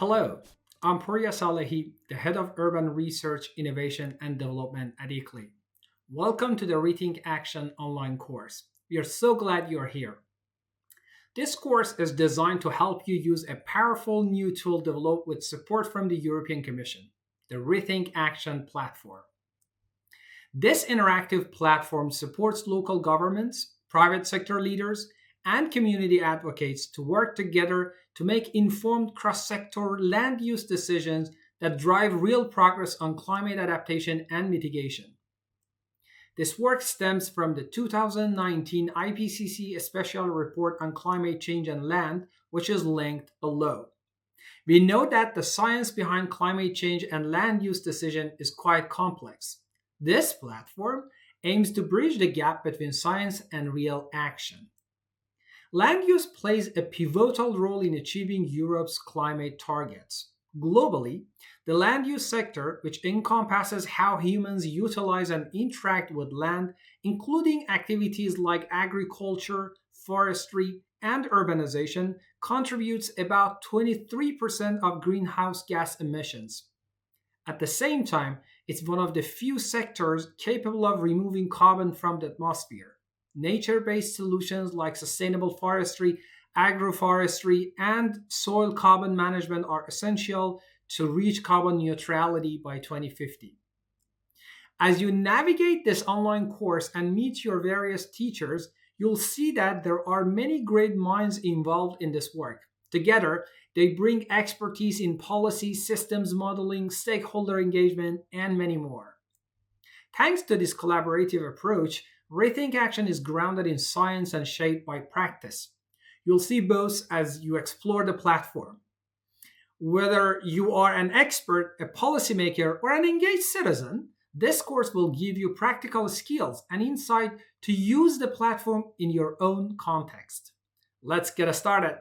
Hello, I'm Pourya Salehi, the Head of Urban Research, Innovation and Development at ICLEI. Welcome to the RethinkAction online course. We are so glad you're here. This course is designed to help you use a powerful new tool developed with support from the European Commission, the RethinkAction platform. This interactive platform supports local governments, private sector leaders, and community advocates to work together to make informed cross-sector land use decisions that drive real progress on climate adaptation and mitigation. This work stems from the 2019 IPCC Special Report on Climate Change and Land, which is linked below. We know that the science behind climate change and land use decision is quite complex. This platform aims to bridge the gap between science and real action. Land use plays a pivotal role in achieving Europe's climate targets. Globally, the land use sector, which encompasses how humans utilize and interact with land, including activities like agriculture, forestry, and urbanization, contributes about 23% of greenhouse gas emissions. At the same time, it's one of the few sectors capable of removing carbon from the atmosphere. Nature-based solutions like sustainable forestry, agroforestry, and soil carbon management are essential to reach carbon neutrality by 2050. As you navigate this online course and meet your various teachers, you'll see that there are many great minds involved in this work. Together, they bring expertise in policy, systems modeling, stakeholder engagement, and many more. Thanks to this collaborative approach, RethinkAction is grounded in science and shaped by practice. You'll see both as you explore the platform. Whether you are an expert, a policymaker, or an engaged citizen, this course will give you practical skills and insight to use the platform in your own context. Let's get started.